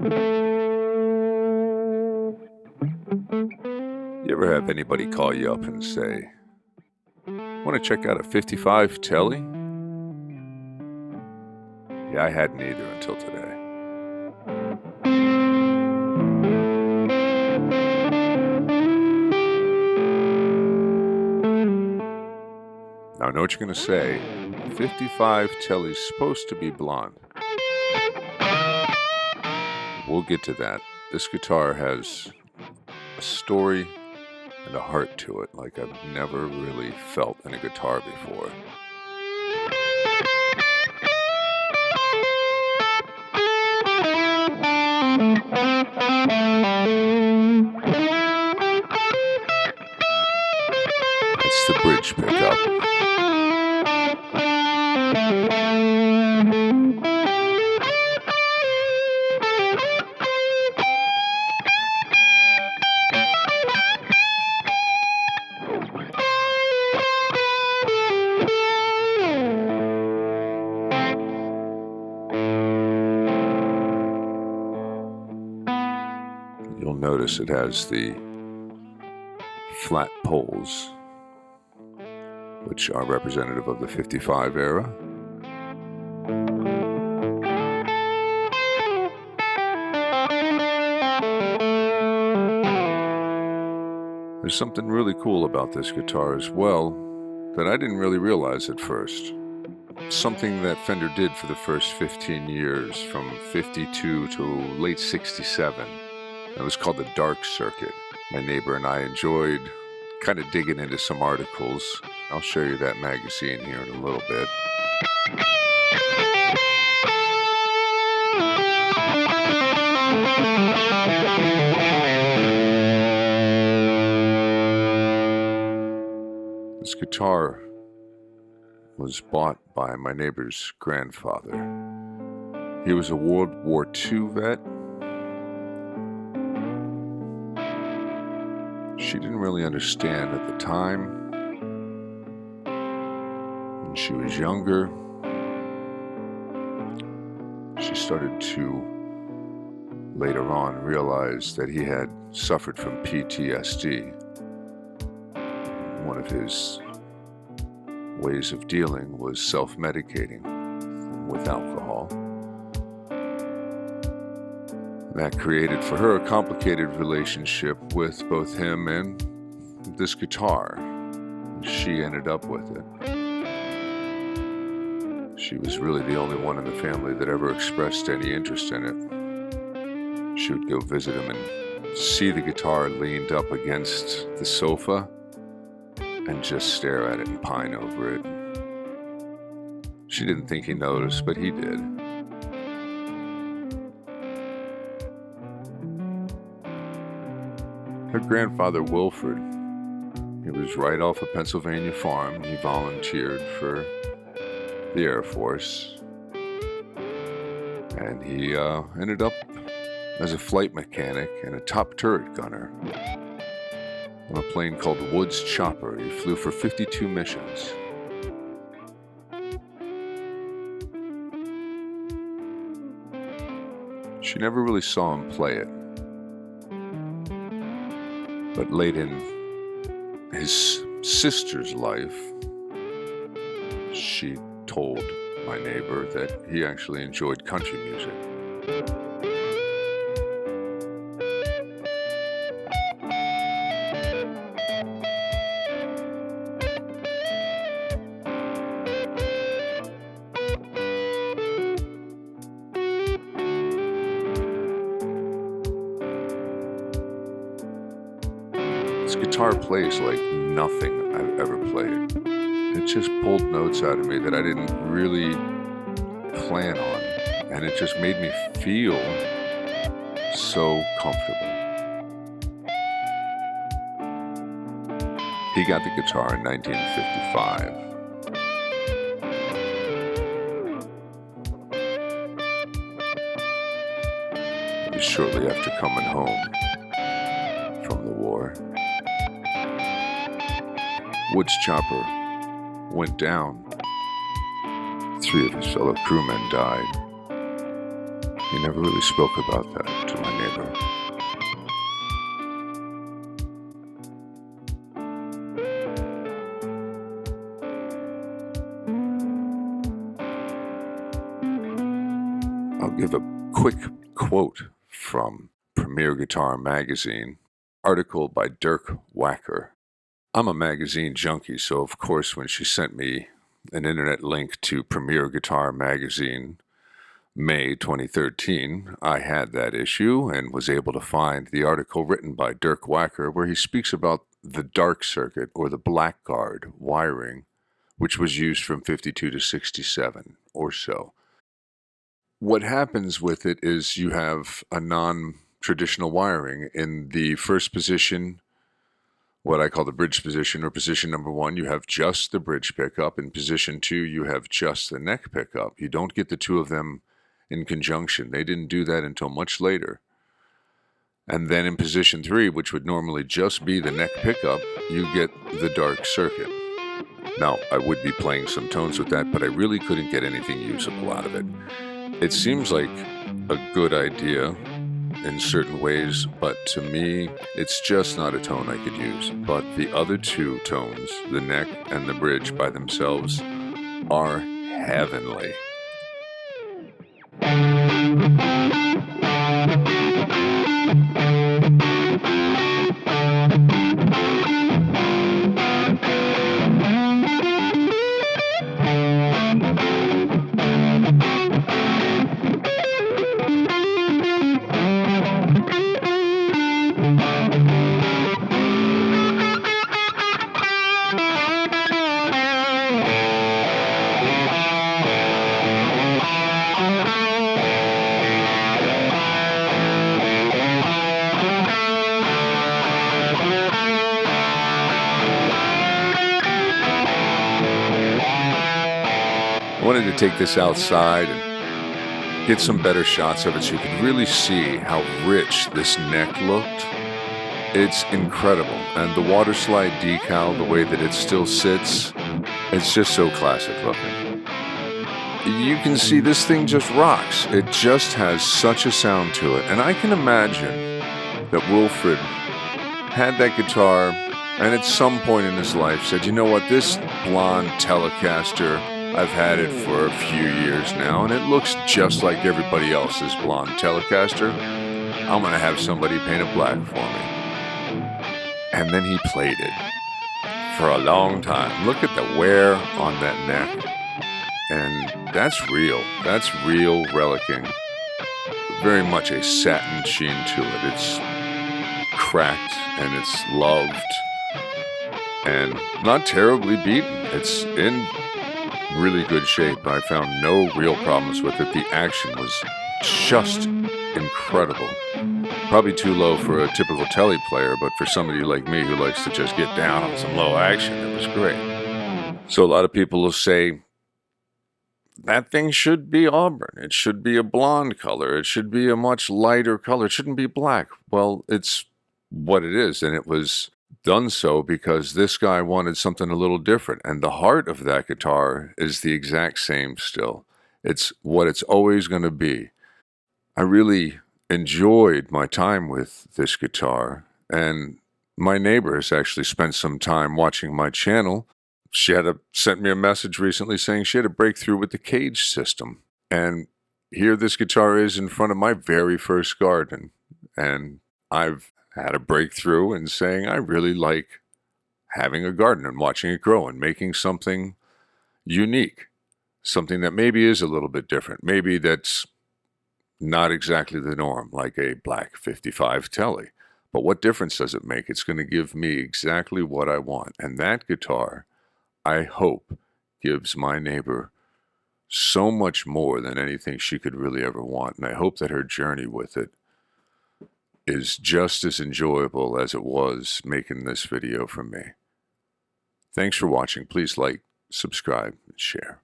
You ever have anybody call you up and say, "Want to check out a 55 Telly?" Yeah, I hadn't either until today. Now I know what you're going to say. 55 Telly's supposed to be blonde. We'll get to that. This guitar has a story and a heart to it like I've never really felt in a guitar before. It's the bridge pickup. You'll notice it has the flat poles, which are representative of the 55 era. There's something really cool about this guitar as well that I didn't really realize at first. Something that Fender did for the first 15 years, from 52 to late 67. It was called the Dark Circuit. My neighbor and I enjoyed kind of digging into some articles. I'll show you that magazine here in a little bit. This guitar was bought by my neighbor's grandfather. He was a World War II vet. She didn't really understand at the time. When she was younger, she started to later on realize that he had suffered from PTSD. One of his ways of dealing was self-medicating with alcohol. That created for her a complicated relationship with both him and this guitar. She ended up with it. She was really the only one in the family that ever expressed any interest in it. She would go visit him and see the guitar leaned up against the sofa and just stare at it and pine over it. She didn't think he noticed, but he did. Her grandfather, Wilford, he was right off a Pennsylvania farm. He volunteered for the Air Force. And he ended up as a flight mechanic and a top turret gunner on a plane called Woods Chopper. He flew for 52 missions. She never really saw him play it. But late in his sister's life, she told my neighbor that he actually enjoyed country music. This guitar plays like nothing I've ever played. It just pulled notes out of me that I didn't really plan on, and it just made me feel so comfortable. He got the guitar in 1955. It was shortly after coming home from the war. Woods Chopper went down. 3 of his fellow crewmen died. He never really spoke about that to my neighbor. I'll give a quick quote from Premier Guitar Magazine, article by Dirk Wacker. I'm a magazine junkie, so of course when she sent me an internet link to Premier Guitar Magazine, May 2013, I had that issue and was able to find the article written by Dirk Wacker where he speaks about the dark circuit or the blackguard wiring, which was used from 52 to 67 or so. What happens with it is you have a non-traditional wiring. In the first position, what I call the bridge position, or position number 1, you have just the bridge pickup. In position 2, you have just the neck pickup. You don't get the two of them in conjunction. They didn't do that until much later. And then in position 3, which would normally just be the neck pickup, you get the dark circuit. Now, I would be playing some tones with that, but I really couldn't get anything usable out of it. It seems like a good idea in certain ways, but to me, it's just not a tone I could use. But the other two tones, the neck and the bridge by themselves, are heavenly. I wanted to take this outside and get some better shots of it so you could really see how rich this neck looked. It's incredible. And the water slide decal, the way that it still sits, it's just so classic looking. You can see this thing just rocks. It just has such a sound to it. And I can imagine that Wilfred had that guitar and at some point in his life said, you know what, this blonde Telecaster, I've had it for a few years now, and it looks just like everybody else's blonde Telecaster. I'm going to have somebody paint it black for me. And then he played it for a long time. Look at the wear on that neck. And that's real. That's real relicking. Very much a satin sheen to it. It's cracked and it's loved. And not terribly beaten. It's in really good shape. I found no real problems with it. The action was just incredible. Probably too low for a typical Telly player, but for somebody like me who likes to just get down on some low action, it was great. So a lot of people will say, that thing should be auburn. It should be a blonde color. It should be a much lighter color. It shouldn't be black. Well, it's what it is, and it was done so because this guy wanted something a little different. And the heart of that guitar is the exact same still. It's what it's always going to be. I really enjoyed my time with this guitar, and my neighbor has actually spent some time watching my channel. She sent me a message recently saying she had a breakthrough with the cage system. And here this guitar is in front of my very first garden. And I've had a breakthrough in saying I really like having a garden and watching it grow and making something unique. Something that maybe is a little bit different. Maybe that's not exactly the norm, like a black 55 Telly. But what difference does it make? It's going to give me exactly what I want. And that guitar, I hope, gives my neighbor so much more than anything she could really ever want. And I hope that her journey with it is just as enjoyable as it was making this video for me. Thanks for watching. Please like, subscribe, and share.